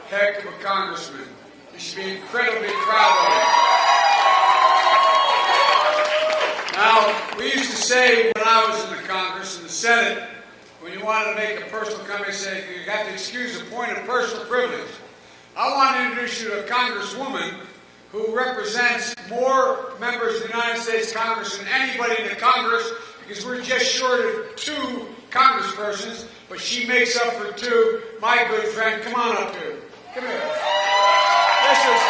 heck of a congressman. You should be incredibly proud of him. Now, we used to say when I was in the Congress and the Senate, when you wanted to make a personal comment, say you have to excuse a point of personal privilege. I want to introduce you to a congresswoman who represents more members of the United States Congress than anybody in the Congress, because we're just short of 2 congresspersons, but she makes up for 2. My good friend, come on up here. Come here. This is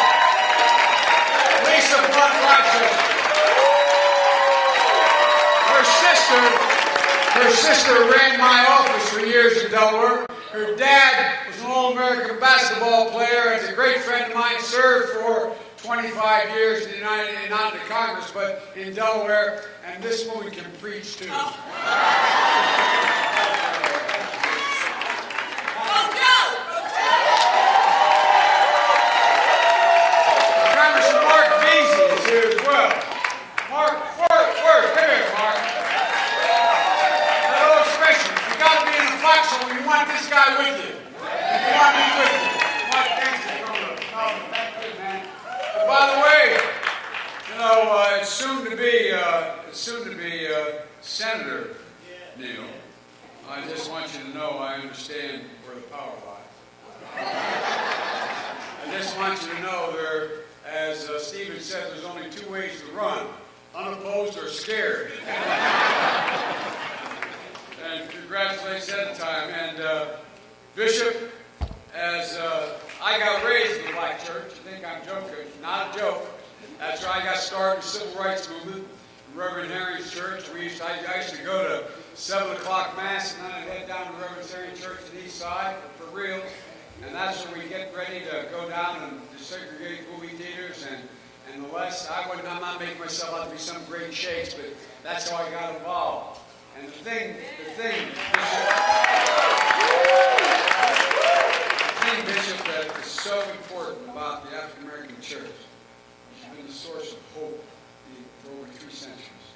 Lisa Blunt Rochester. Her sister ran my office for years in Delaware. Her dad was an All-American basketball player and a great friend of mine, served for 25 years in the not in the Congress, but in Delaware, and this woman can preach too. Congressman Mark Veazey is here as well. Mark, come here, Mark. That old expression, you got to be in a foxhole when you want this guy with you. You want me with you. Mark, thanks for coming up. Oh, thank you, man. But by the way, you know, it's soon to be Senator Neil. I just want you to know I understand where the power lies. I just want you to know there, as Stephen said, there's only 2 ways to run: unopposed or scared. And congratulations at the time. And Bishop, as I got raised in the black church, you think I'm joking? Not a joke. That's where I got started in the civil rights movement. Reverend Harry's church. I used to go to 7 o'clock mass, and then I'd head down to Reverend Harry's church on the east side for real. And that's where we get ready to go down and desegregate movie theaters and the West. I'm not making myself out to be some great shakes, but that's how I got involved. And the thing, Bishop, that is so important about the African American church, has been the source of hope for over 3 centuries.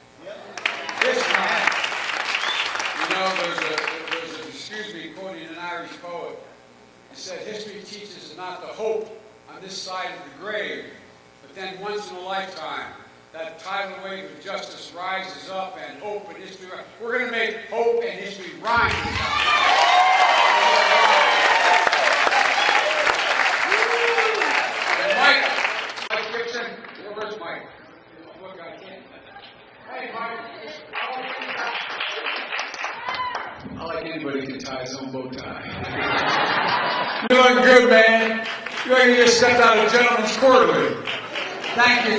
This man, you know, there's a, excuse me, quoting an Irish poet. He said, history teaches us not to hope on this side of the grave, but then once in a lifetime, that tidal wave of justice rises up and hope and history. We're going to make hope and history rhyme. And Mike Gibson, where's Mike? Look, I can't. Hey, Mike. I like anybody who can tie his own bow tie. You're looking good, man. You're like you just stepped out of Gentleman's Quarterly. Thank you.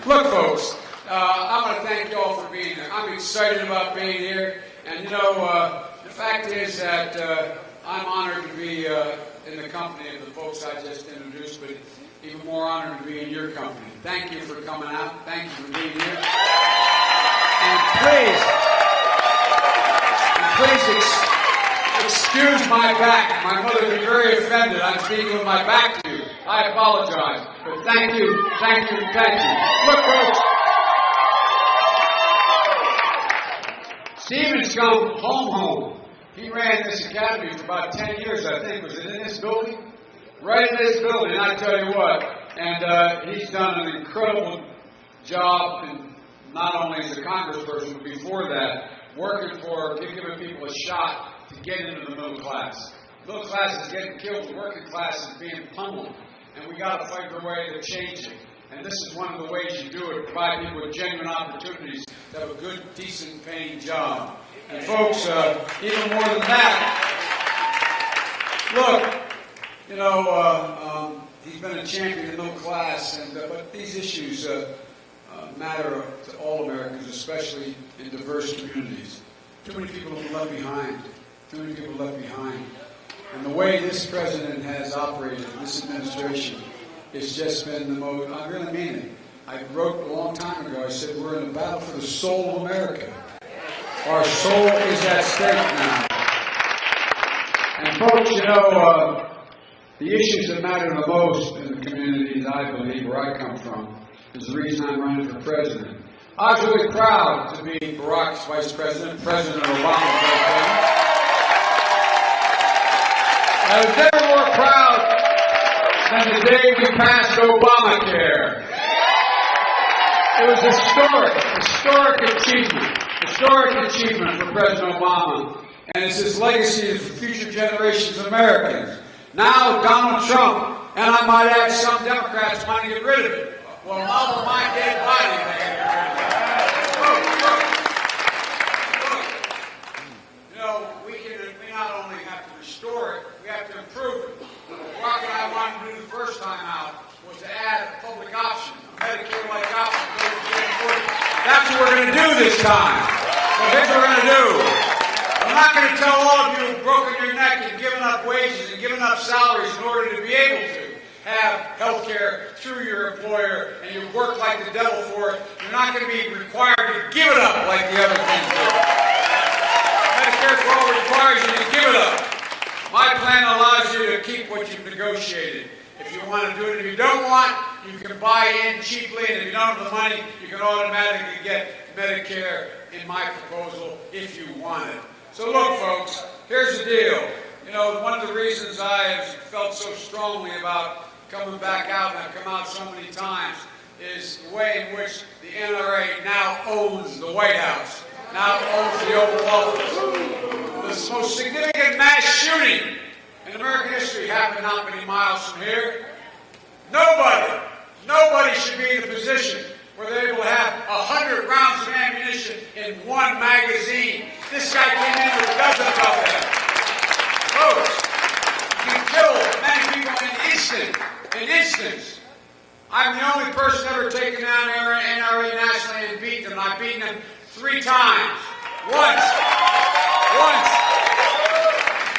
Look, folks, I want to thank you all for being here. I'm excited about being here. And, you know, the fact is that I'm honored to be in the company of the folks I just introduced, but even more honored to be in your company. Thank you for coming out. Thank you for being here. And please excuse my back. My mother would be very offended. I'm speaking with my back to you. I apologize. But thank you. Look, folks. Stephen's come home. He ran this academy for about 10 years, I think. Was it in this building? Right in this building, I tell you what. And he's done an incredible job, and not only as a congressperson, but before that, working for giving people a shot to get into the middle class. Middle class is getting killed, the working class is being pummeled, and we got to fight the way to change it. And this is one of the ways you do it, provide people with genuine opportunities to have a good, decent paying job. And folks, even more than that, look, you know, he's been a champion of the middle class, and but these issues matter to all Americans, especially in diverse communities. Too many people have been left behind. And the way this president has operated, this administration, it's just been the most, I really mean it. I wrote a long time ago, I said, we're in a battle for the soul of America. Our soul is at stake now. And folks, you know, the issues that matter the most in the communities, I believe, where I come from, is the reason I'm running for president. I was really proud to be Barack's vice president, President Obama's vice president. I was never more proud than the day we passed Obamacare. It was historic achievement for President Obama, and it's his legacy for future generations of Americans. Now Donald Trump, and I might add some Democrats, want to get rid of it. Well, all my dead body, they can get rid of it. Look. You know, we not only have to restore it, we have to improve it. What I wanted to do the first time out was to add a public option, a Medicare-like option. That's what we're going to do this time. So here's what we're going to do. I'm not going to tell all of you who've broken your neck and given up wages and given up salaries in order to be able to have health care through your employer and you work like the devil for it. You're not going to be required to give it up like the other things do. Medicare for all requires you to give it up. My plan allows you to keep what you've negotiated. If you want to do it, if you don't want, you can buy in cheaply, and if you don't have the money, you can automatically get Medicare in my proposal if you want it. So look, folks, here's the deal. You know, one of the reasons I have felt so strongly about coming back out, and I've come out so many times, is the way in which the NRA now owns the White House, now owns the Oval Office. The most significant mass shooting in American history happened not many miles from here. Nobody should be in a position where they're able to have 100 rounds of ammunition in one magazine. This guy came in with dozens of them. Folks, you kill many people in instance. I'm the only person ever taken down NRA nationally and beaten them. I've beaten them 3 times. Once,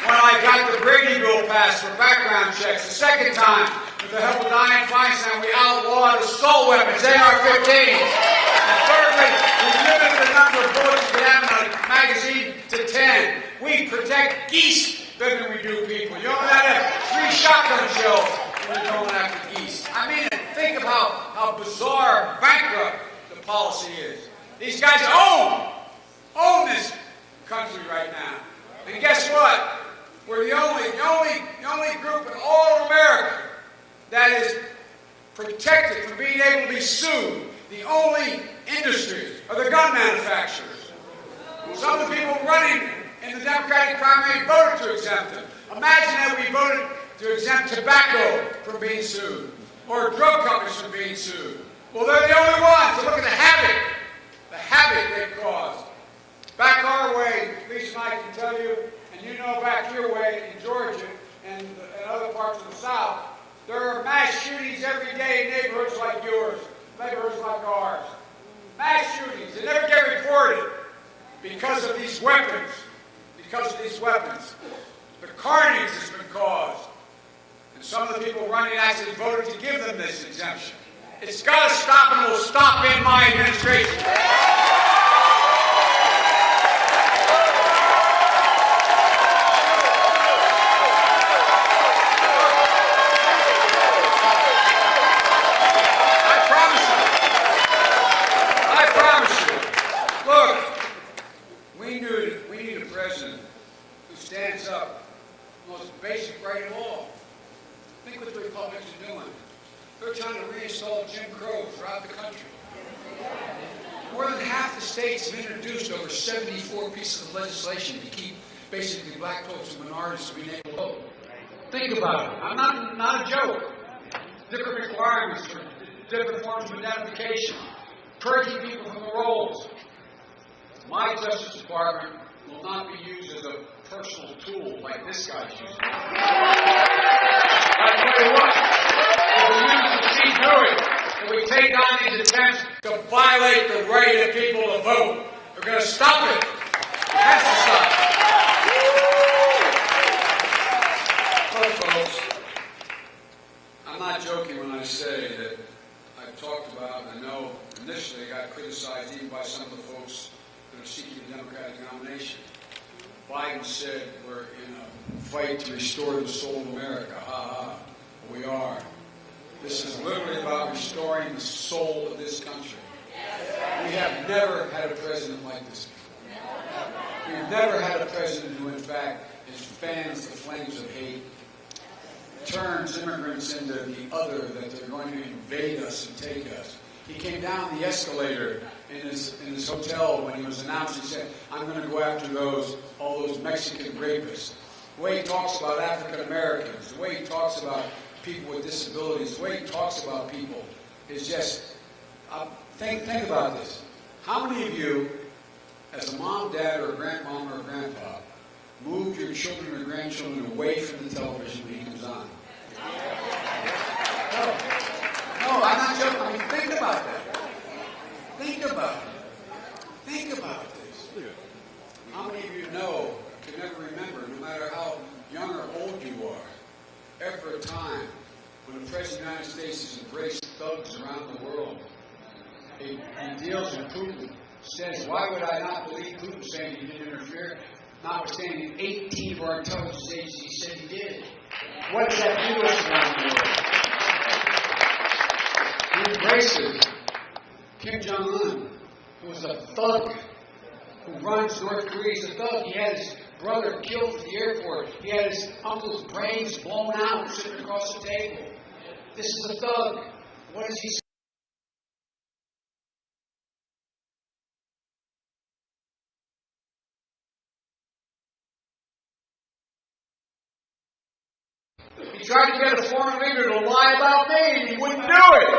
when I got the Brady bill passed for background checks. The second time, with the help of Dianne Feinstein, we outlawed assault weapons, AR-15s. And thirdly, we limited the number of bullets you could have in a magazine to 10. We protect geese better than we do people. You only have 3 shotgun shells when you're going after geese. I mean, think of how bizarre, bankrupt the policy is. These guys own this country right now. And guess what? We're the only group in all of America that is protected from being able to be sued. The only industry are the gun manufacturers. Some of the people running in the Democratic primary voted to exempt them. Imagine that we voted to exempt tobacco from being sued, or drug companies from being sued. Well, they're the only ones. So look at the havoc they've caused. Back our way, Lisa and I can tell you, and you know back your way in Georgia and other parts of the South, there are mass shootings every day in neighborhoods like yours, neighborhoods like ours. Mass shootings. They never get reported because of these weapons. The carnage has been caused. And some of the people running actually voted to give them this exemption. It's got to stop, and it will stop in my administration. Stands up, the most basic right of all. Think what the Republicans are doing. They're trying to reinstall Jim Crow throughout the country. More than half the states have introduced over 74 pieces of legislation to keep basically black folks and minorities from being able to vote. Think about it. I'm not a joke. Different requirements for different forms of identification, purging people from the rolls. My Justice Department will not be used as a personal tool like this guy's using. I tell you what, if we use to see through it, if we take on these attempts to violate the right of people to vote, we're going to stop it. It has to stop. Look, folks, I'm not joking when I say that I've talked about, and I know initially I got criticized even by some of the folks that are seeking the Democratic nomination. Biden said we're in a fight to restore the soul of America. We are. This is literally about restoring the soul of this country. We have never had a president like this before. We've never had a president who, in fact, fans the flames of hate. turns immigrants into the other, that they're going to invade us and take us. He came down the escalator in his hotel when he was announced. He said, "I'm going to go after all those Mexican rapists." The way he talks about African Americans, the way he talks about people with disabilities, the way he talks about people is just, think about this. How many of you, as a mom, dad, or a grandmom or a grandpa, moved your children or grandchildren away from the television when he comes on? No, I'm not joking. I mean, think about that. Think about it. Think about this. How many of you know, can never remember, no matter how young or old you are, ever a time when the President of the United States has embraced thugs around the world? He deals with Putin, says, why would I not believe Putin saying he didn't interfere? Notwithstanding 18 of our intelligence agencies said he did. What does that do to us around the world? He embraces Kim Jong-un, who was a thug, who runs North Korea. He's a thug. He had his brother killed at the airport. He had his uncle's brains blown out sitting across the table. This is a thug. What does he say? He tried to get a foreign leader to lie about me, and he wouldn't do it.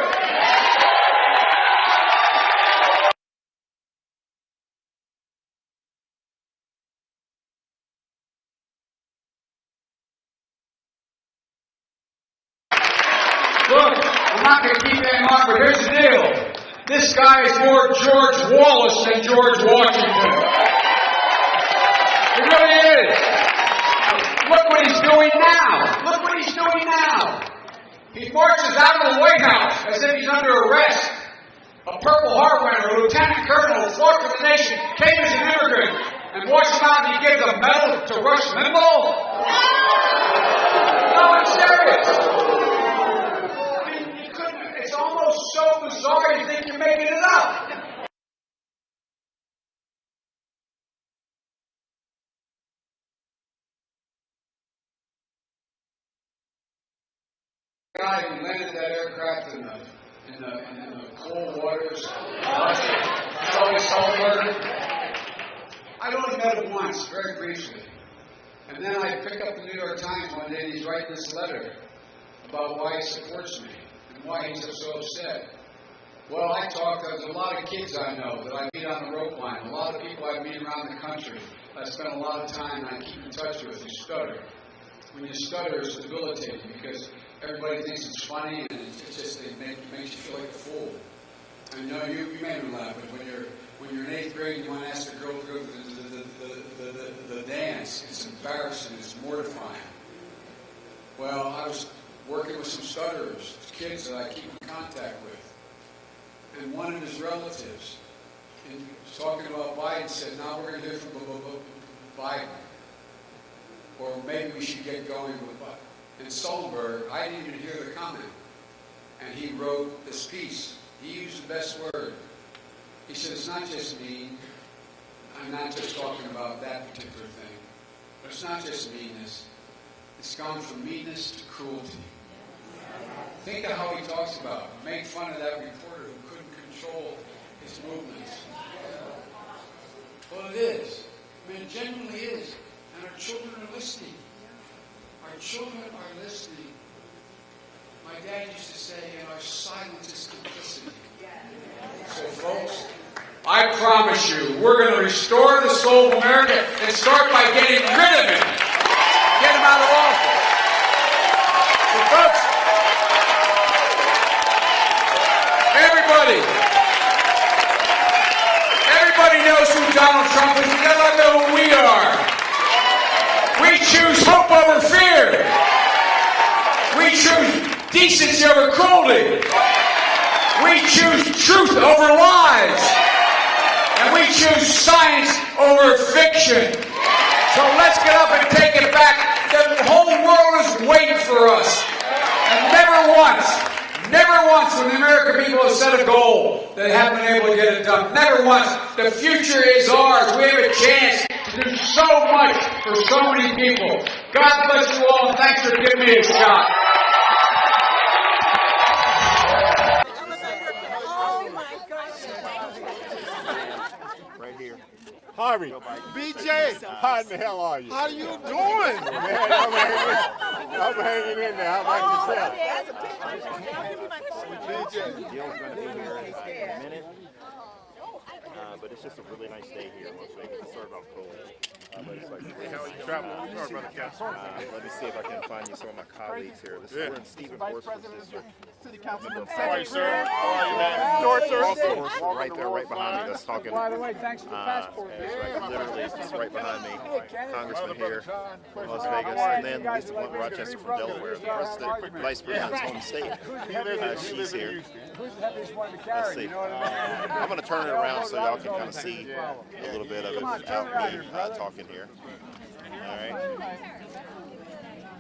Look, I'm not going to keep that on, but here's the deal. This guy is more George Wallace than George Washington. He really is. Look what he's doing now. Look what he's doing now. He marches out of the White House as if he's under arrest. A Purple Heart winner, a lieutenant colonel, fought for the nation, came as an immigrant, and watch him out and he gives a medal to Rush Limbaugh? No, I'm serious. It's almost so bizarre you think you're making it up. The guy who landed that aircraft in the cold waters, I'd only met him once, very briefly. And then I pick up the New York Times one day and he's writing this letter about why he supports me. Why he's so upset. Well, there's a lot of kids I know that I meet on the rope line, a lot of people I meet around the country. I spend a lot of time and I keep in touch with who stutter. When you stutter, it's debilitating because everybody thinks it's funny and it's just it makes you feel like a fool. I know you made me laugh, but when you're in 8th grade and you want to ask a girl to go to the dance, it's embarrassing, it's mortifying. Well, I was working with some stutterers, kids that I keep in contact with. And one of his relatives, talking about Biden, said, now we're going to hear from Biden. Or maybe we should get going with Biden. And Sullenberg, I didn't even hear the comment. And he wrote this piece. He used the best word. He said, it's not just mean. I'm not just talking about that particular thing. But it's not just meanness. It's gone from meanness to cruelty. Think of how he talks about it. Make fun of that reporter who couldn't control his movements. Well, it is. I mean, it genuinely is. And our children are listening. Our children are listening. My dad used to say, and our silence is complicity. So, folks, I promise you, we're going to restore the soul of America and start by getting rid of it. Get him out of office. So, folks, everybody knows who Donald Trump is. You gotta know who we are. We choose hope over fear. We choose decency over cruelty. We choose truth over lies. And we choose science over fiction. So let's get up and take it back. The whole world is waiting for us. And never once when the American people have set a goal, they haven't been able to get it done. Never once. The future is ours. We have a chance to do so much for so many people. God bless you all, and thanks for giving me a shot. Right here. Harvey, BJ, how in the hell are you? How you doing? Man, I'm hanging in there. How about yourself? BJ. Gil's going to be here in a minute. But it's just a really nice day here in Las Vegas. Sorry about cold. But it's like, How are you traveling? Sorry about the California. let me see if I can find you some of my colleagues here. We're in Stephen Horst's City Councilman. How are you, sir? How are you, man? George, sir. right there, right behind me. That's talking. By the way, thanks for the passport. Literally, it's right behind me. Congressman here in Las Vegas, and then Lisa Blunt Rochester from Delaware. The rest of the Vice President's home state. She's here. Let's see. I'm going to turn it around so y'all can kind of see a little bit of it without me talking here. All right.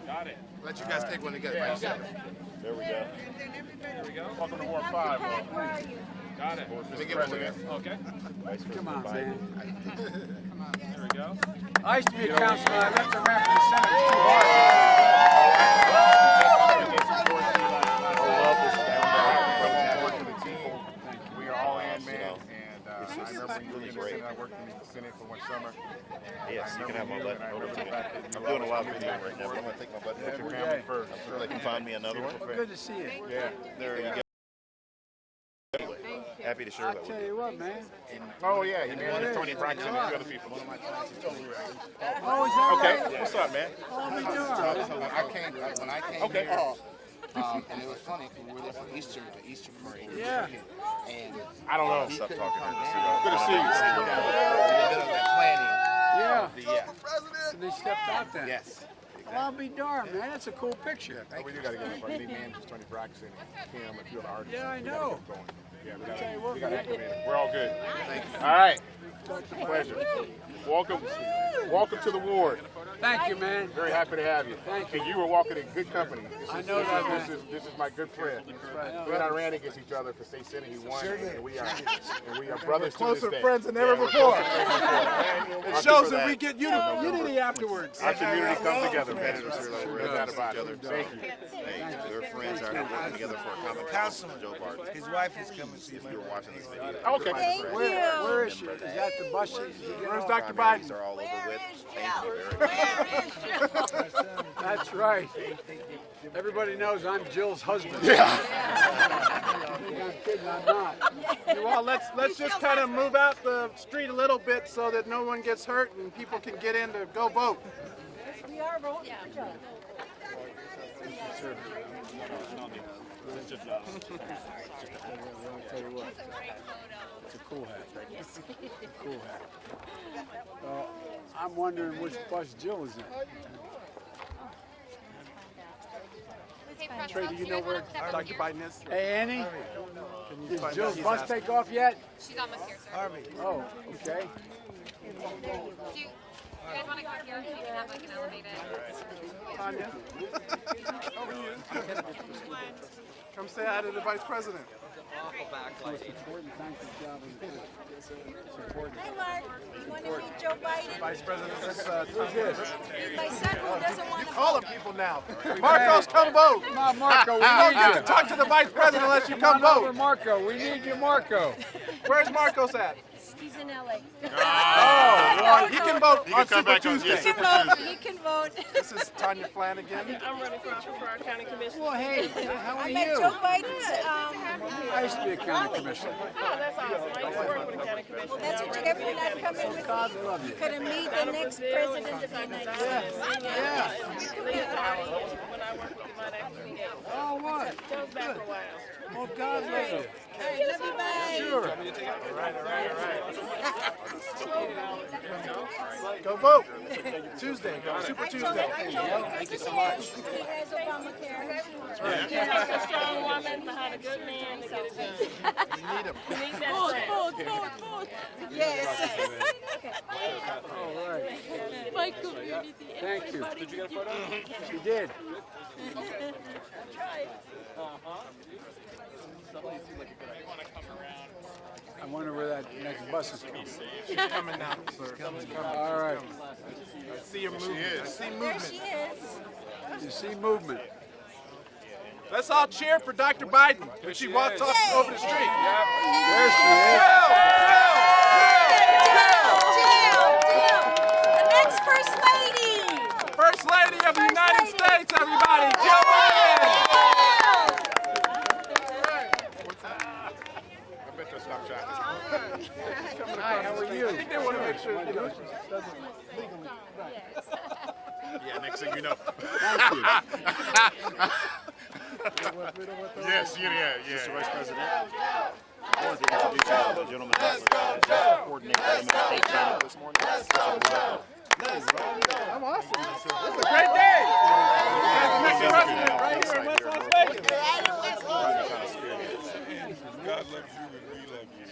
Got it. Let you guys take one together by yourself. There we go. There we go. Welcome to War 5. Got it. Let me get one together. Okay. Come on, man. There we go. I used to be a councilman. I left the ramp for the Senate. It's too hard. I love this down working with the people. We are all in, man. And I remember when you were in the Senate, I worked in the Senate for one summer. Yes, you can have my button. Over to me. I'm doing a lot of video right now, but I'm going to take my button. Put your family first. I'm sure they can find me another one. Good to see you. Yeah. There you go. Happy to share I'll that with tell you. you what, man. Oh, yeah. He managed Tony Braxton and a few other people. Oh, is that Okay. right? What's up, man? How we doing? So when I came Okay. here, and it was funny because we were there for the Easter parade. Yeah. And I don't know. Stop talking. Good to see you. in the middle of that planning. Yeah. Yeah. They stepped out then. Yes. Well, I'll be darned, man. That's a cool picture. We do got to get him. We need managers, Tony Braxton, Kim, a few other artists. Yeah, I We gotta know. get him going. Yeah, tell you what, we got to man. acclimate him. We're all good. Thank you. All right. Pleasure. Welcome to the ward. Thank you, man. Very happy to have you. Thank you. And you were walking in good company. I know that, man. This is my good friend. We and I ran against each other for state senate. He won, and we are brothers to this Closer day. friends than ever we're before. closer friends than before. It Thank you shows for that we get unity afterwards. Our community comes together, man. We're No doubt about it. Thank you. Hey, we're friends are working together for a common cause. Joe Bart. His wife is coming to see If you were watching this video, Okay. Where is she? Is that the bus? Where's Dr. primaries Biden? are all over with. Thank you very much. That's right. Everybody knows I'm Jill's husband. Yeah. I'm kidding, I'm not. Well, let's just kind of move out the street a little bit so that no one gets hurt and people can get in to go vote. We are voting. I'll tell you what. It's a cool hat. It's a cool hat. I'm wondering which bus Jill is in. Trey, do you know where Dr. Biden is? Hey, Annie, Can you did find Jill's out? bus take off yet? She's almost here, sir. Harvey. Oh, okay. Do you guys want to come here so you can have like an elevated? Tanya. Come say hi to the vice president. Most important, thank you, job is good. It's important. Hi, Mark. You want to meet Joe Biden? Vice President, this is Who's this? My son who doesn't want to all vote. the people now. Marcos, come vote. Come on, Marco, we You don't need get you. to talk to the vice president unless you Come come on over, vote. Marco. We need you, Marco. Where's Marcos at? He's in LA. Oh, well, he can vote on Super Tuesday. He can vote. He can vote. This is Tanya Flanagan. I'm running for office for our county commission. Well, hey, how are I met you? Joe Biden's. I used to be a county commissioner. Oh, that's awesome. I used to work with the county commission. That's what you get for not coming with God me. love you. You could have met the next president of the United States. Yeah. When I worked with him, I'd actually get Oh, what? Joe's back for a while. Oh, God love you. I love you, bye. Sure. Go vote. Tuesday, Super I Tuesday. told him thank you so much. He has Obamacare. She's like a strong woman behind a good man to get it done. You need him. You need that strength. Yes. All right. My community. Thank you. Did you get a photo? She did. I wonder where that next bus is coming. Coming now, sir. All right. I see a movement. I see There movement. she is. You see movement. Let's all cheer for Dr. Biden when she walks off over the street. There she is. Jill! The next First Lady. First Lady of the United States, everybody. Jill Biden! I bet they'll stop shot. Hi, how are you? I think they want to make sure, you know, she doesn't legally. Yeah, next thing you know. Thank you. Yes, yeah. Mr. Vice President, I wanted to introduce you to the gentleman that was coordinating the state channel this morning. I'm awesome. This is a great day. Next president right here in West Las Vegas. God loves you and we love you.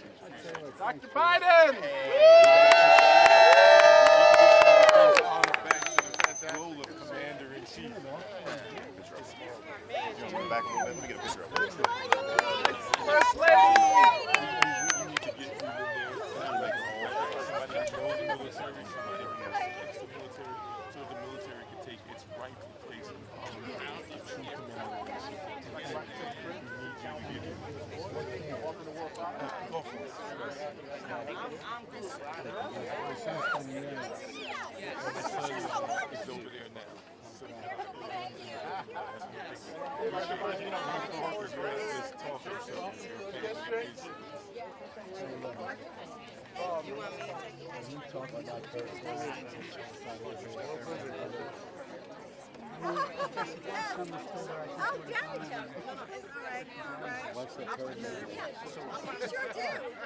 Dr. Biden! Role of Commander-in-Chief. Back a little bit. Let me get a picture of it. First Lady! We need to get you in there. Somebody that knows the military, somebody that respects the military, so the military can take its rightful place in the true commander-in-chief. We need you to get Go for it. My son is over there now.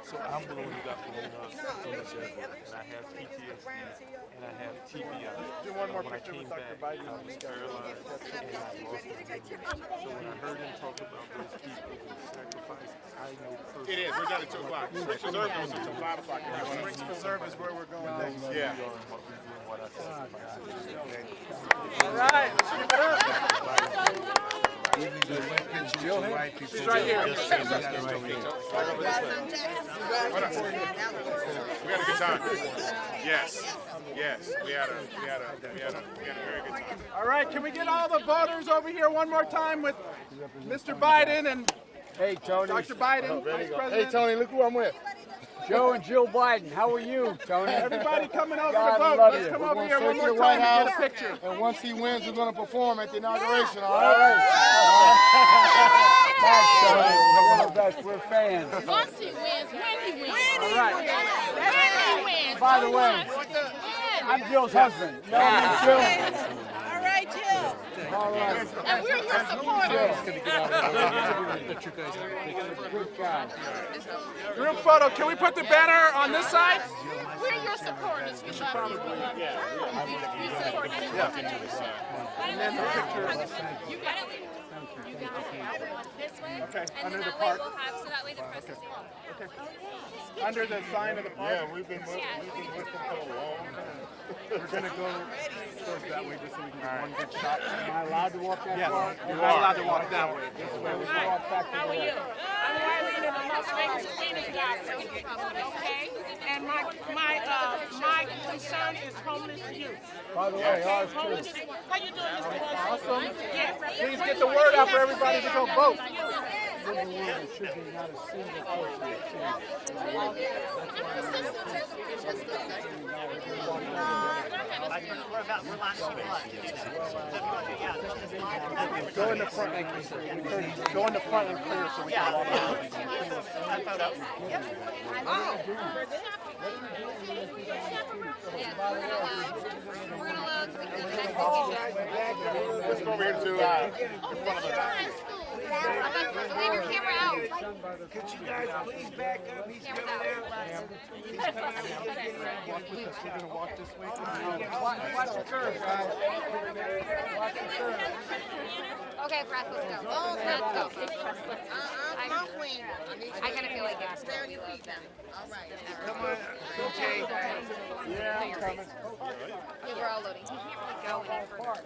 So I'm the one who got blown up in the jet, and I have PTSD, and I have TBI. Do one more When I picture came with Dr. back, Biden. I was paralyzed, and I lost my memory. So when I heard him talk about those people who sacrificed, I know personally. It is. We're done at 2 o'clock. Springs Preserve goes until 5 o'clock. Springs Preserve is where we're going next. Yeah. All right, let's keep it up. Jill here? She's right here. We had a good time. Yes. We had a very good time. All right, can we get all the voters over here one more time with Mr. Biden and Hey, Tony. Dr. Biden, Vice President? Hey, Tony, look who I'm with. Joe and Jill Biden. How are you, Tony? Everybody coming over God to vote. love Let's you. come We're over gonna here take one you more to the White time and get a House. picture. And once he wins, we're going to perform at the inauguration. All right. Thanks, Tony. We're the best. We're fans. Once he wins, when he wins. All right. When he wins. By the way, I'm Jill's husband. You know me, Jill? All right, Jill. All right. And we're your supporters. Good guy. Group photo. Can we put the banner on this side? We're your supporters. We love you. We love you. We support you. And then the picture. You got it. You got it. This way. Okay, And under then the that way park. we'll have, so that way the press will see it. Under the sign of the park. Yeah, we've been with them for a long time. We're going to go towards that way just so we can get one good shot. Am I allowed to walk that Yes, far? you're not allowed to walk that way. We'll walk back to How the are you? left. I'm Wileen in the Las Vegas Phoenix Doctor. Okay? And my concern is homeless youth. By the way, ours Homeless. too. How you doing, Mr. Wilson? Awesome. Yeah. Please get the word out for everybody to go vote. Good news, there should be not a single person Go in the front. Go in the front and clear so we can walk out. Let's go over here to in front of us. Leave your camera out. Could you guys please back up? He's coming out. He's coming out. Walk with us. We're going to walk this way. Watch the curve, guys. Watch the curve. Okay, press, let's go. Oh, let's go. I kind of feel like it's stay on your feet then. All right. Come on, DJ. Yeah, I'm coming. We're all loading. He can't really go any further.